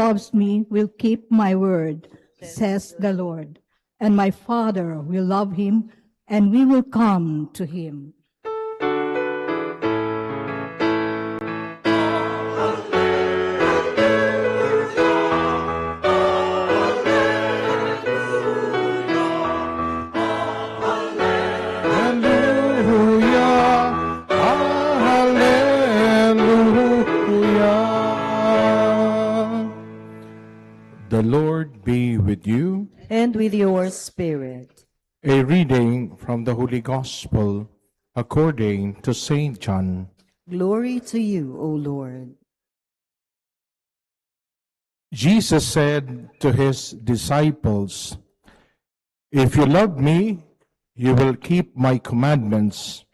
loves me will keep my word, says the Lord. And my Father will love him, and we will come to him. The Lord be with you. And with your spirit. A reading from the Holy Gospel according to St. John. Glory to you, O Lord. Jesus said to his disciples, "If you love me, you will keep my commandments,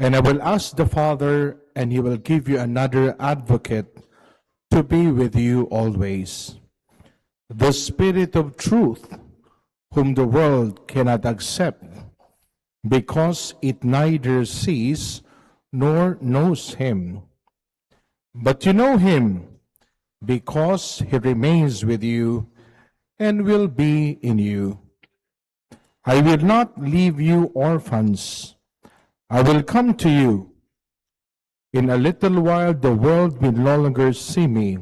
and I will ask the Father, and he will give you another advocate to be with you always. The Spirit of truth, whom the world cannot accept, because it neither sees nor knows him. But you know him, because he remains with you and will be in you. I will not leave you orphans. I will come to you. In a little while the world will no longer see me,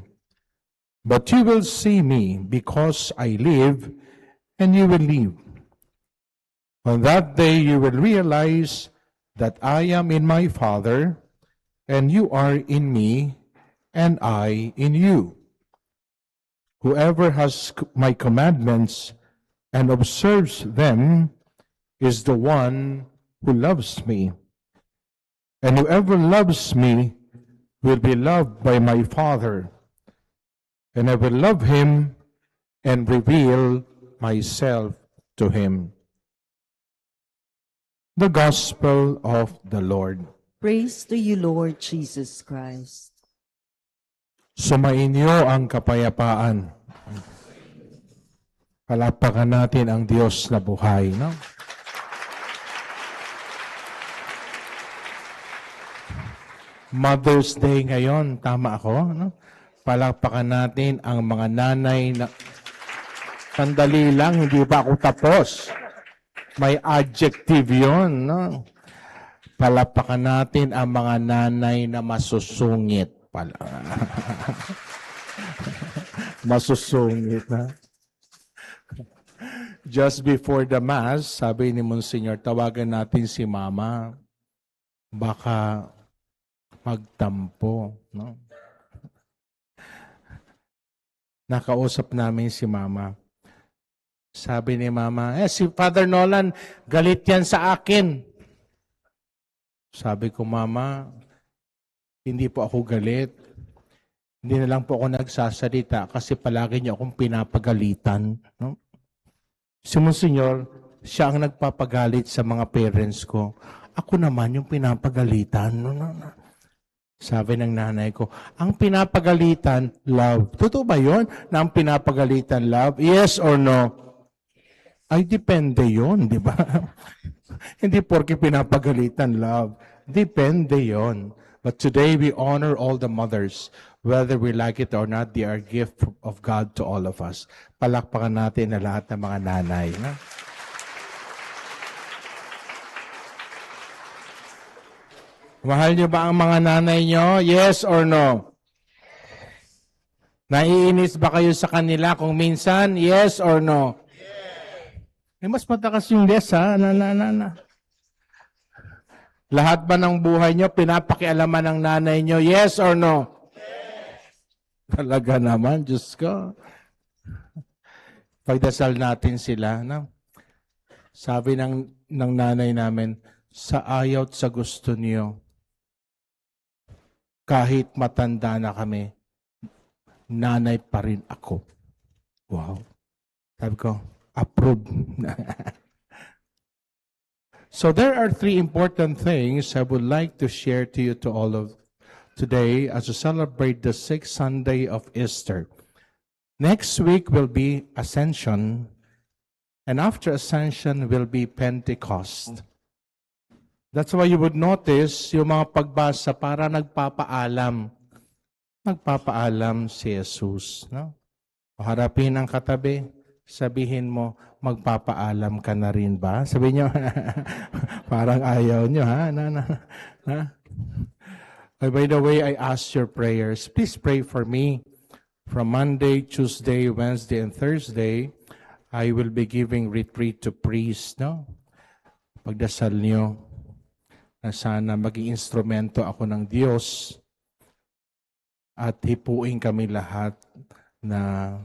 but you will see me, because I live, and you will live. On that day you will realize that I am in my Father, and you are in me, and I in you. Whoever has my commandments and observes them is the one who loves me. And whoever loves me will be loved by my Father, and I will love him and reveal myself to him." The Gospel of the Lord. Praise to you, Lord Jesus Christ. Sumainyo ang kapayapaan. Palakpakan natin ang Diyos na buhay, no? Mother's Day ngayon, tama ako, no? Palakpakan natin ang mga nanay na... Sandali lang, hindi pa ako tapos. May adjective yon, no? Palakpakan natin ang mga nanay na masusungit. Masusungit, na. Just before the Mass, sabi ni Monsignor, tawagan natin si Mama. Baka magtampo, no? Nakausap namin si Mama. Sabi ni Mama, si Father Nolan, galit yan sa akin. Sabi ko, Mama, hindi po ako galit. Hindi na lang po ako nagsasalita kasi palagi niyo akong pinapagalitan. No? Si Monsignor, siya ang nagpapagalit sa mga parents ko. Ako naman yung pinapagalitan. No. Sabi ng nanay ko, ang pinapagalitan, love. Totoo ba yun na ang pinapagalitan, love? Yes or no? Ay, depende yun, di ba? Hindi porke pinapagalitan, love. Depende yun. But today we honor all the mothers. Whether we like it or not, they are a gift of God to all of us. Palakpakan natin na lahat ng mga nanay. Na? Mahal niyo ba ang mga nanay niyo? Yes or no? Naiinis ba kayo sa kanila kung minsan? Yes or no? Yes. Mas matakas yung yes, ha? Lahat ba ng buhay niyo pinapakialaman ng nanay niyo? Yes or no? Yes. Talaga naman, Diyos ko. Pagdasal natin sila. No? Sabi ng nanay namin, sa ayaw at sa gusto niyo, kahit matanda na kami, nanay pa rin ako. Wow. Sabi ko, approve. So there are three important things I would like to share to you to all of today as we celebrate the sixth Sunday of Easter. Next week will be Ascension, and after Ascension will be Pentecost. That's why you would notice yung mga pagbasa para nagpapaalam. magpapaalam si Jesus. No? O harapin ang katabi, sabihin mo, magpapaalam ka na rin ba? Sabi nyo, parang ayaw nyo, ha? Ha? By the way, I ask your prayers. Please pray for me. From Monday, Tuesday, Wednesday, and Thursday, I will be giving retreat to priests. No? Pagdasal nyo na sana maging instrumento ako ng Diyos at hipuin kami lahat na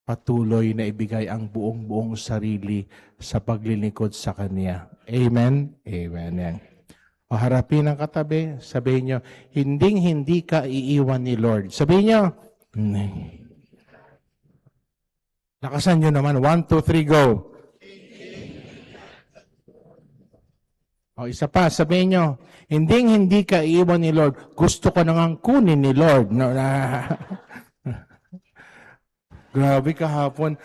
patuloy na ibigay ang buong sarili sa paglilingkod sa Kanya. Amen? Amen. Yan. O harapin ang katabi, sabihin nyo, hindi ka iiwan ni Lord. Sabihin nyo, lakasan nyo naman. 1, 2, 3, go. O isa pa, sabihin nyo, hindi ka iiwan ni Lord. Gusto ko nang kunin ni Lord. No, Grabe kahapon.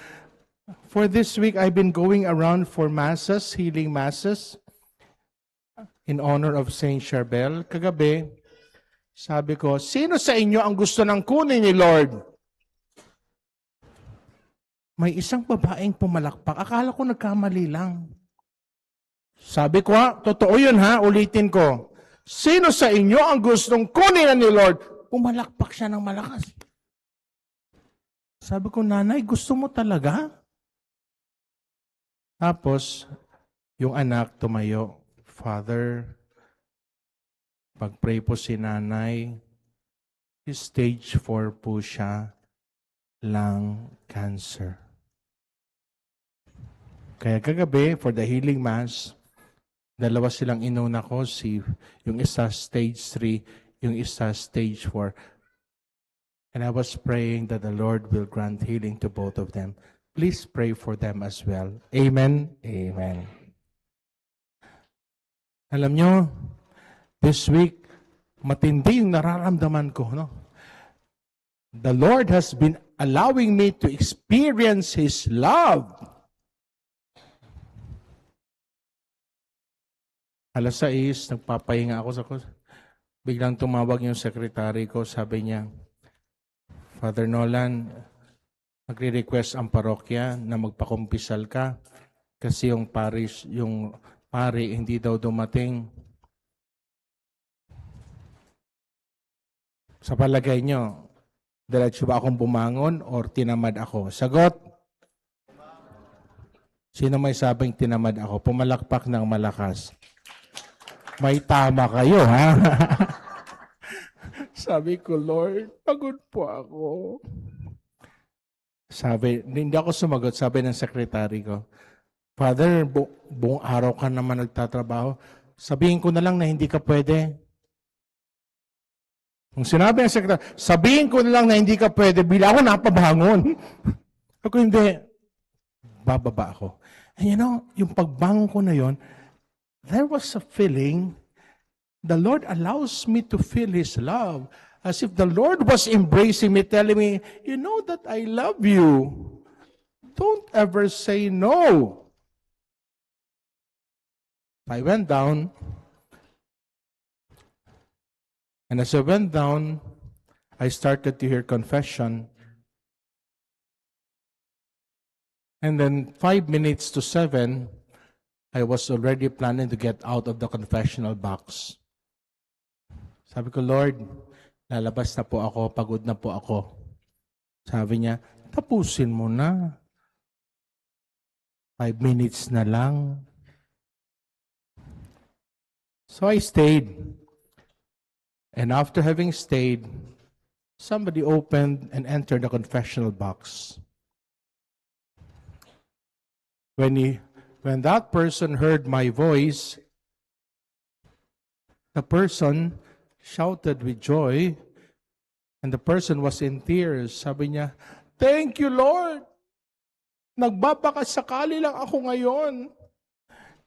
For this week, I've been going around for masses, healing masses, in honor of Saint Charbel. Kagabi, sabi ko, sino sa inyo ang gusto ng kunin ni Lord? May isang babaeng pumalakpak. Akala ko nagkamali lang. Sabi ko, totoo yun ha, ulitin ko. Sino sa inyo ang gustong kunin ni Lord? Pumalakpak siya ng malakas. Sabi ko, nanay, gusto mo talaga? Tapos, yung anak tumayo, Father, pag-pray po si nanay, stage 4 po siya, lung cancer. Kaya kagabi, for the healing mass, dalawa silang inuna ko, yung isa stage 3, yung isa stage 4. And I was praying that the Lord will grant healing to both of them. Please pray for them as well. Amen? Amen. Alam nyo, this week, matindi yung nararamdaman ko. No? The Lord has been allowing me to experience His love. Alas 6, nagpapahinga ako sa biglang tumawag yung secretary ko, sabi niya, Father Nolan, nagre-request ang parokya na magpakumpisal ka kasi yung pari hindi daw dumating. Sa palagay nyo, diretso ba akong bumangon or tinamad ako? Sagot. Sino may sabing tinamad ako? Pumalakpak ng malakas. May tama kayo, ha? Sabi ko, Lord, pagod po ako. Sabi, hindi ako sumagot. Sabi ng sekretary ko, Father, buong araw ka naman nagtatrabaho. Sabihin ko na lang na hindi ka pwede. Kung sinabi ng sekretary, sabihin ko na lang na hindi ka pwede, bila ako napabangon. Ako hindi. Bababa ako. And you know, yung pagbangon ko na yon, there was a feeling. The Lord allows me to feel His love as if the Lord was embracing me, telling me, you know that I love you. Don't ever say no. I went down, and as I went down, I started to hear confession. And then 5 minutes to 7, I was already planning to get out of the confessional box. Sabi ko, Lord, lalabas na po ako, pagod na po ako. Sabi niya, tapusin mo na. 5 minutes na lang. So I stayed. And after having stayed, somebody opened and entered the confessional box. When that person heard my voice, the person shouted with joy, and the person was in tears. Sabi niya, thank you, Lord. Nagbabakasakali lang ako ngayon.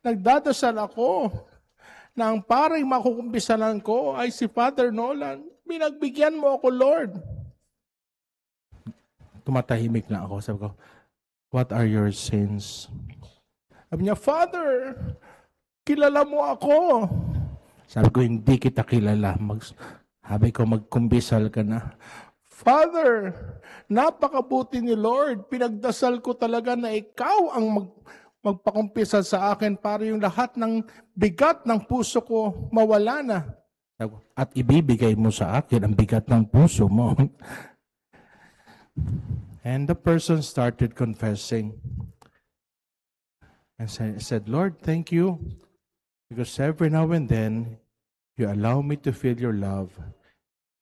Nagdadasal ako na ang paring makukumpisalan ko ay si Father Nolan. Pinagbigyan mo ako, Lord. Tumatahimik lang ako. Sabi ko, what are your sins? Sabi niya, Father, kilala mo ako. Sabi ko, hindi kita kilala. Sabi ko, magkumbisal ka na. Father, napakabuti ni Lord. Pinagdasal ko talaga na ikaw ang magpakumpisal sa akin para yung lahat ng bigat ng puso ko mawala na. At ibibigay mo sa akin ang bigat ng puso mo. And the person started confessing. And said, Lord, thank you. Because every now and then, you allow me to feel your love.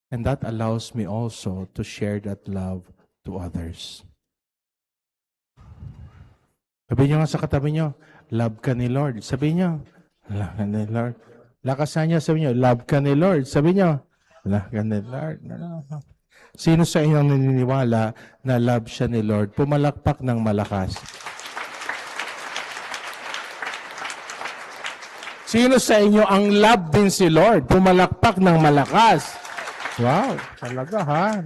And that allows me also to share that love to others. Sabi niyo nga sa katabi niyo, love ka ni Lord. Sabi niyo, love ka ni Lord. Lakasan niyo, sabi niyo, love ka ni Lord. Sabi niyo, love ka ni Lord. Sino sa inyong naniniwala na love siya ni Lord? Pumalakpak ng malakas. Sino sa inyo ang love din si Lord? Pumalakpak ng malakas. Wow, talaga ha.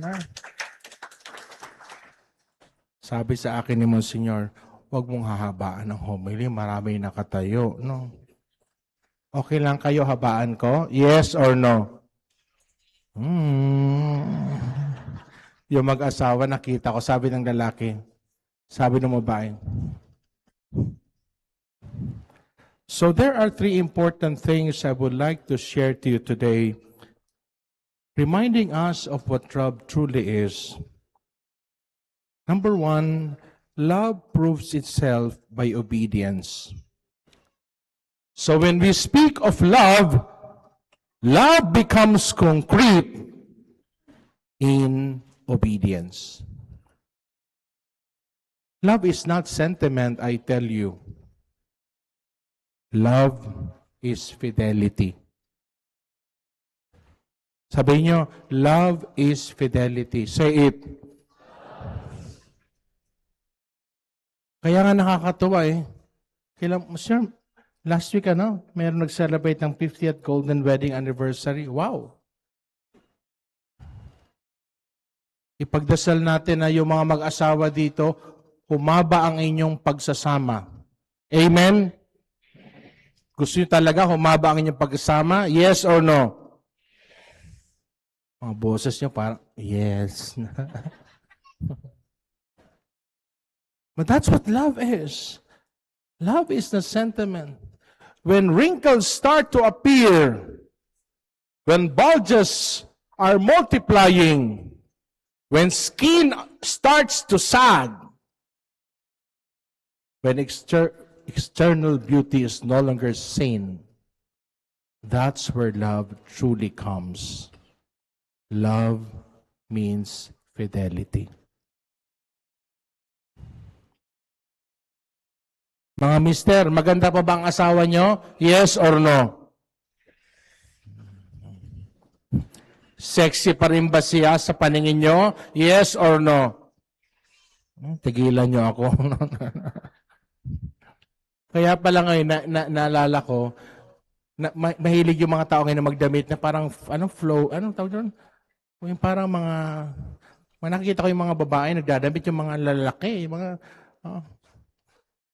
Sabi sa akin ni Monsignor, huwag mong hahabaan ng homily, marami nakatayo. No? Okay lang kayo habaan ko? Yes or no? Yung mag-asawa, nakita ko, sabi ng lalaki, sabi ng babae. So there are three important things I would like to share to you today, reminding us of what love truly is. Number one, love proves itself by obedience. So when we speak of love, love becomes concrete in obedience. Love is not sentiment, I tell you. Love is fidelity. Sabihin nyo, love is fidelity. Say it. Kaya nga nakakatuwa eh. Sir, last week mayroon nag-celebrate ng 50th Golden Wedding Anniversary. Wow! Ipagdasal natin na yung mga mag-asawa dito, humaba ang inyong pagsasama. Amen? Gusto nyo talaga humaba ang inyong pagsasama? Yes or no? Mga boses nyo parang, yes. But that's what love is. Love is the sentiment. When wrinkles start to appear, when bulges are multiplying, when skin starts to sag, when external beauty is no longer seen, that's where love truly comes. Love means fidelity. Mga mister, maganda pa ba ang asawa nyo? Yes or no? Sexy pa rin ba siya sa paningin nyo? Yes or no? Tigilan nyo ako. Kaya pala ngayon, naalala ko, mahilig yung mga tao ngayon na magdamit na parang, anong tawag doon? Yung parang nakikita ko yung mga babae, nagdadamit yung mga lalaki,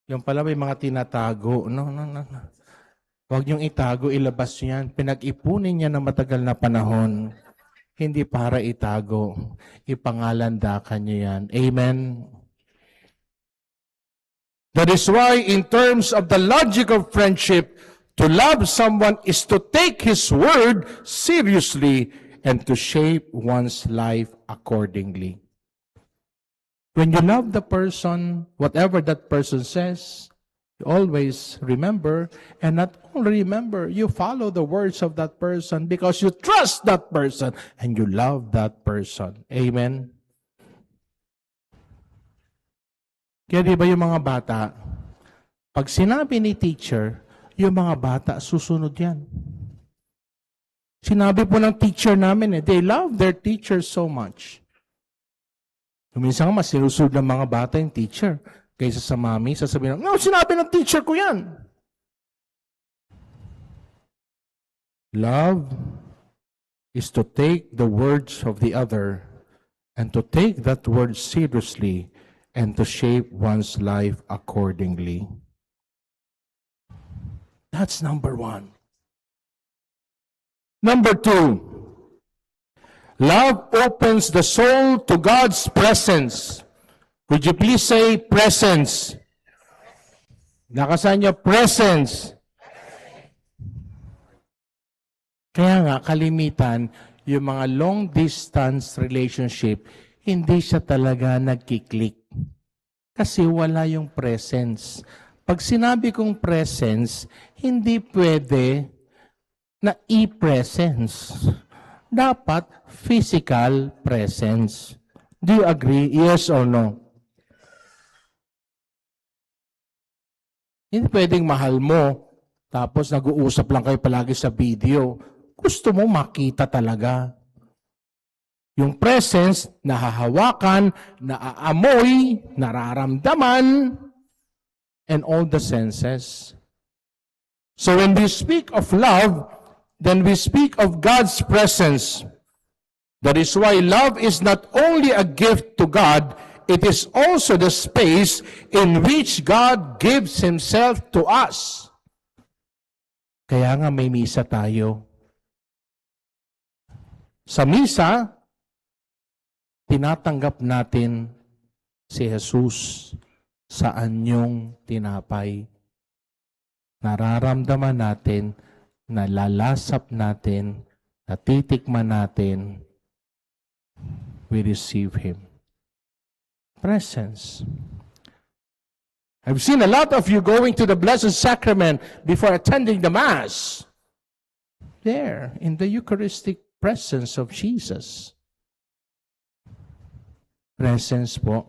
yung pala may mga tinatago. No. Huwag niyong itago, ilabas niyo yan. Pinag-ipunin niya ng matagal na panahon. Hindi para itago. Ipangalandakan niyo yan. Amen? That is why in terms of the logic of friendship, to love someone is to take his word seriously and to shape one's life accordingly. When you love the person, whatever that person says, you always remember, and not only remember, you follow the words of that person because you trust that person and you love that person. Amen? Kaya di ba yung mga bata, pag sinabi ni teacher, yung mga bata, susunod yan. Sinabi po ng teacher namin, they love their teacher so much. Minsan mas sinusunod ng mga bata yung teacher kaysa sa mami, sasabihin, no, sinabi ng teacher ko yan. Love is to take the words of the other and to take that word seriously and to shape one's life accordingly. That's number one. Number two, Love opens the soul to God's presence. Would you please say presence? Nakasan niyo, presence. Kaya nga, kalimitan, yung mga long-distance relationship, hindi siya talaga nagkiklik. Kasi wala yung presence. Pag sinabi kong presence, hindi pwede na e-presence. Dapat physical presence. Do you agree? Yes or no? Hindi pwedeng mahal mo, tapos nag-uusap lang kayo palagi sa video. Gusto mo makita talaga. Yung presence, nahahawakan, naaamoy, nararamdaman, and all the senses. So when we speak of love, then we speak of God's presence. That is why love is not only a gift to God, it is also the space in which God gives Himself to us. Kaya nga may misa tayo. Sa misa, tinatanggap natin si Jesus sa anyong tinapay. Nararamdaman natin, nalalasap natin, natitikman natin, we receive Him. Presence. I've seen a lot of you going to the Blessed Sacrament before attending the Mass. There, in the Eucharistic presence of Jesus. Presence po.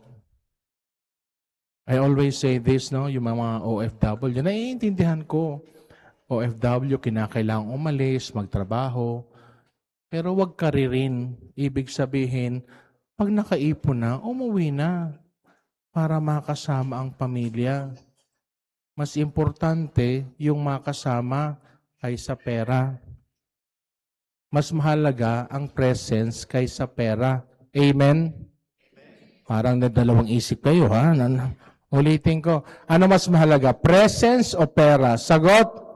I always say this, no, yung mga OFW, naiintindihan ko. OFW, kinakailangang umalis, magtrabaho. Pero wag ka rin. Ibig sabihin, pag nakaipon na, umuwi na para makasama ang pamilya. Mas importante yung makasama kaysa pera. Mas mahalaga ang presence kaysa pera. Amen? Parang nadalawang isip kayo, ha? Ulitin ko. Ano mas mahalaga? Presence o pera? Sagot?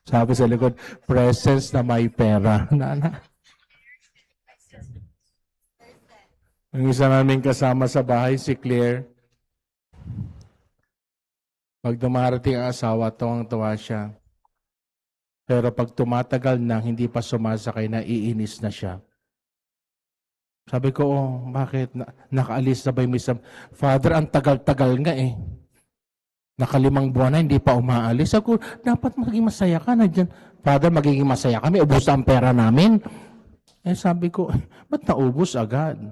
Sabi sa likod, presence na may pera. Ang isa namin kasama sa bahay, si Claire. Pag dumarating ang asawa, tuwang-tuwa siya. Pero pag tumatagal na, hindi pa sumasakay, naiinis na siya. Sabi ko, bakit? Nakaalis na ba yung misa? Father, ang tagal-tagal nga eh. Nakalimang buwan na, hindi pa umaalis. Ako, dapat maging masaya ka na dyan. Father, magiging masaya kami, ubos ang pera namin. Eh sabi ko, ba't naubos agad?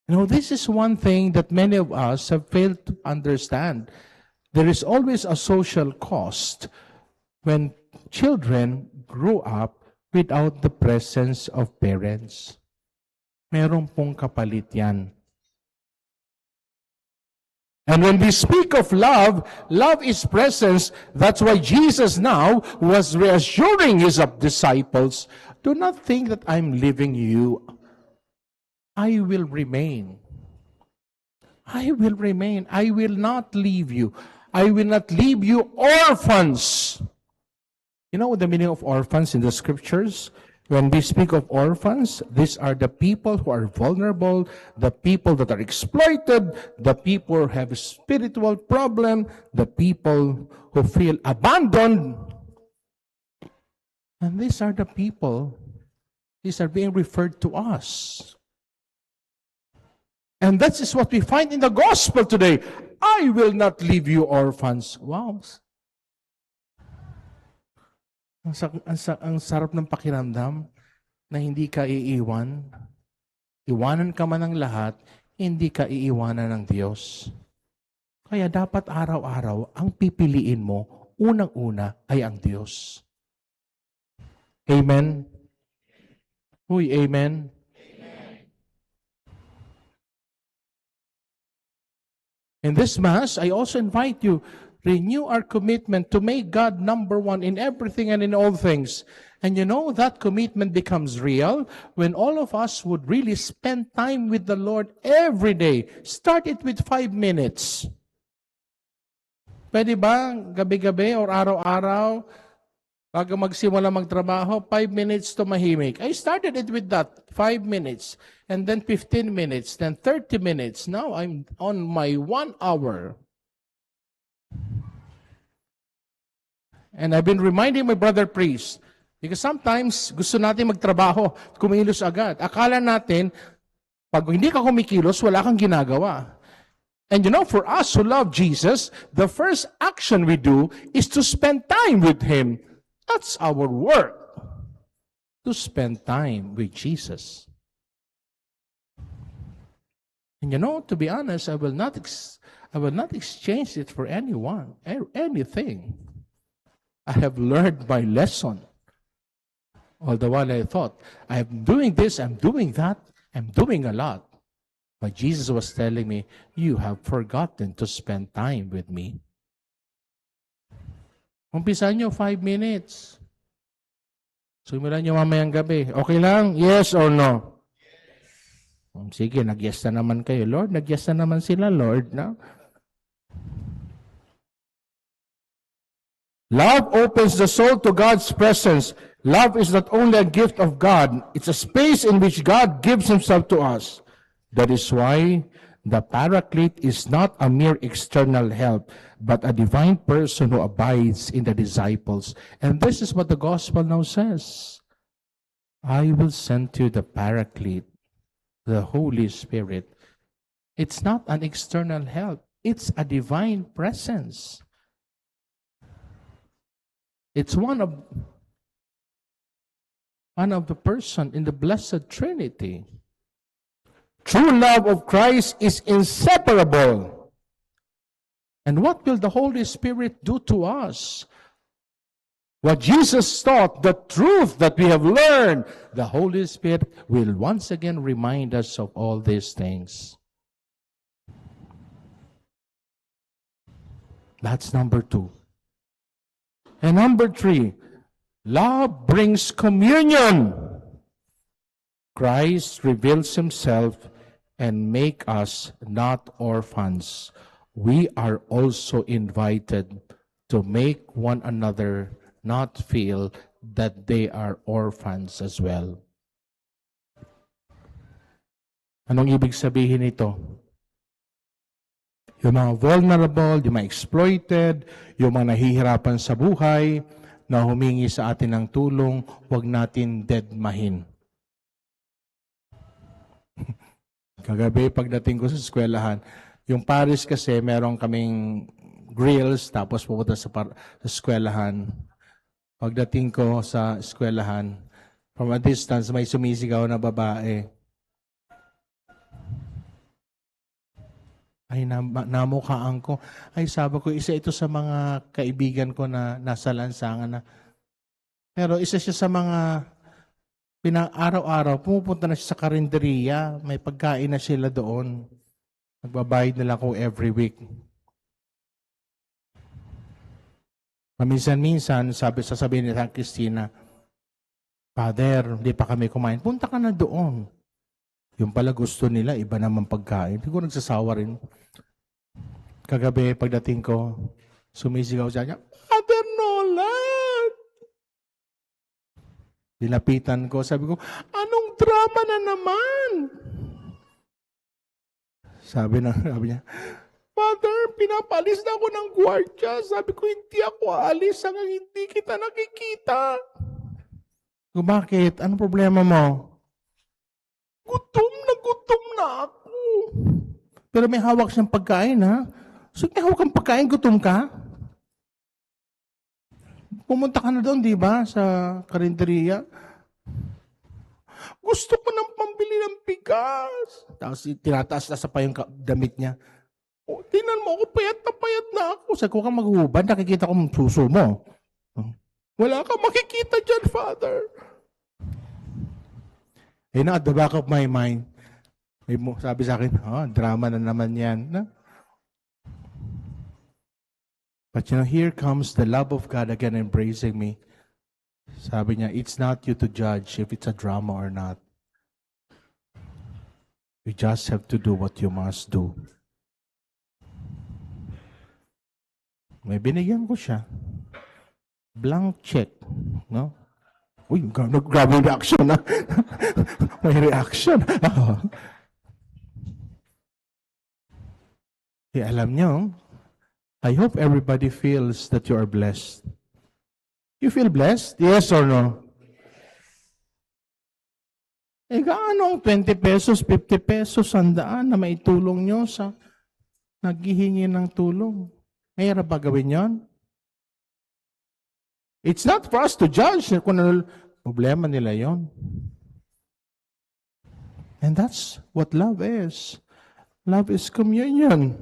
You know, this is one thing that many of us have failed to understand. There is always a social cost when children grow up without the presence of parents. Meron pong kapalit yan. And when we speak of love, love is presence. That's why Jesus now was reassuring His disciples, do not think that I'm leaving you. I will remain. I will remain. I will not leave you. I will not leave you orphans. You know the meaning of orphans in the scriptures? When we speak of orphans, these are the people who are vulnerable, the people that are exploited, the people who have a spiritual problem, the people who feel abandoned. And these are the people, these are being referred to us. And that is what we find in the gospel today. I will not leave you orphans. Wow. Ang sarap ng pakiramdam na hindi ka iiwan. Iwanan ka man ng lahat, hindi ka iiwanan ng Diyos. Kaya dapat araw-araw, ang pipiliin mo, unang-una ay ang Diyos. Amen? Uy, amen? In this Mass, I also invite you, renew our commitment to make God number one in everything and in all things. And you know, that commitment becomes real when all of us would really spend time with the Lord every day. Start it with 5 minutes. Pwede ba gabi-gabi or araw-araw Bago magsimula magtrabaho, 5 minutes tumahimik. I started it with that, 5 minutes. And then 15 minutes, then 30 minutes. Now I'm on my 1 hour. And I've been reminding my brother priest, because sometimes gusto natin magtrabaho, kumilos agad. Akala natin, pag hindi ka kumikilos, wala kang ginagawa. And you know, for us who love Jesus, the first action we do is to spend time with Him. That's our work, to spend time with Jesus. And you know, to be honest, I will not exchange it for anyone, anything. I have learned my lesson. All the while I thought, I'm doing this, I'm doing that, I'm doing a lot. But Jesus was telling me, you have forgotten to spend time with me. Umpisa nyo, 5 minutes. Simulan nyo mamayang gabi. Okay lang? Yes or no? Sige, nag-yes na naman kayo. Lord, nag-yes na naman sila, Lord. No? Love opens the soul to God's presence. Love is not only a gift of God, it's a space in which God gives Himself to us. That is why the Paraclete is not a mere external help, but a divine person who abides in the disciples. And this is what the gospel now says. I will send you the Paraclete, the Holy Spirit. It's not an external help. It's a divine presence. It's one of the person in the Blessed Trinity. True love of Christ is inseparable. And what will the Holy Spirit do to us? What Jesus taught, the truth that we have learned, the Holy Spirit will once again remind us of all these things. That's number 2. And number 3, love brings communion. Christ reveals Himself and make us not orphans. We are also invited to make one another not feel that they are orphans as well. Anong ibig sabihin nito? Yung mga vulnerable, yung mga exploited, yung mga nahihirapan sa buhay, na humingi sa atin ng tulong, huwag natin deadmahin. Kagabi, pagdating ko sa eskwelahan, yung Paris kasi, meron kaming grills, tapos pupunta sa eskwelahan. Pagdating ko sa eskwelahan, from a distance, may sumisigaw na babae. Ay, namukhaan ko. Ay, sabi ko, isa ito sa mga kaibigan ko na nasa lansangan na. Pero isa siya sa mga araw-araw, pumupunta na siya sa karinderiya. May pagkain na sila doon. Nagbabayad nila ako every week. Paminsan-minsan, sasabihin ni San Cristina, Father, hindi pa kami kumain. Punta ka na doon. Yung pala gusto nila, iba naman pagkain. Hindi ko nagsasawa rin. Kagabi, pagdating ko, sumisigaw siya niya, Father Nolan! Dinapitan ko, sabi ko, anong drama na naman? Sabi niya, Father, pinapalis na ako ng gwardiya. Sabi ko, hindi ako aalis hanggang hindi kita nakikita. Bakit? Anong problema mo? Gutom na ako. Pero may hawak siyang pagkain, ha? So, may hawak kang pagkain, gutom ka? Pumunta ka na doon, di ba? Sa karinderya. Gusto ko nang pambili ng bigas. Tapos, tinataas-taas pa yung damit niya. O, tingnan mo ako, payat na ako. Sabi ko kang maghubad, nakikita ko suso mo. Wala kang makikita dyan, Father. And at the back of my mind, sabi sa akin, drama na naman yan. Na? But you know, here comes the love of God again embracing me. Sabi niya, it's not you to judge if it's a drama or not. You just have to do what you must do. May binigyan ko siya. Blank check. No? Uy, grabe yung reaction na. May reaction. Alam nyo, I hope everybody feels that you are blessed. You feel blessed? Yes or no? Gaano ang 20 pesos, 50 pesos, 100 na maitulong nyo sa naghihingi ng tulong? Mahirap ba gawin yon? It's not for us to judge kung ano problema nila yon. And that's what love is. Love is communion.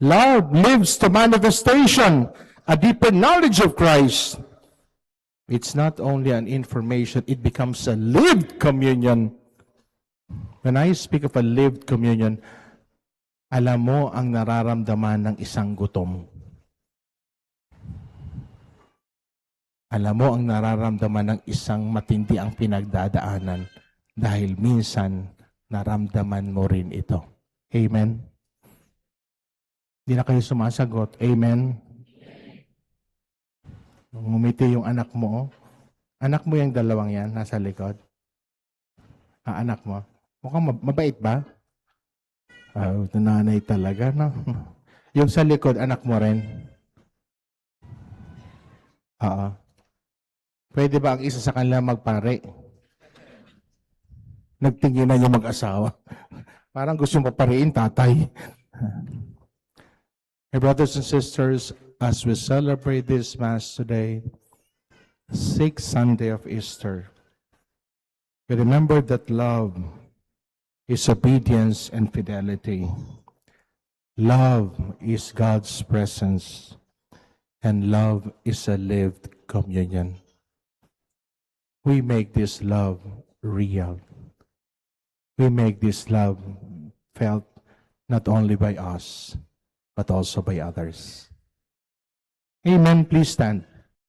Love lives to manifestation, a deeper knowledge of Christ. It's not only an information, it becomes a lived communion. When I speak of a lived communion, alam mo ang nararamdaman ng isang gutom. Alam mo ang nararamdaman ng isang matindi ang pinagdadaanan dahil minsan naramdaman mo rin ito. Amen? Hindi na kayo sumasagot. Amen? Ngumiti yung anak mo. Anak mo yung dalawang yan, nasa likod. Anak mo. Mukhang mabait ba? Nanay talaga, no? Yung sa likod, anak mo rin? Oo. Pwede ba ang isa sa kanila magpare? Nagtinginan yung mag-asawa. Parang gusto mo papariin, tatay. Hey, brothers and sisters, as we celebrate this Mass today, 6th Sunday of Easter, we remember that love is obedience and fidelity. Love is God's presence, and love is a lived communion. We make this love real. We make this love felt not only by us, but also by others. Amen. Please stand.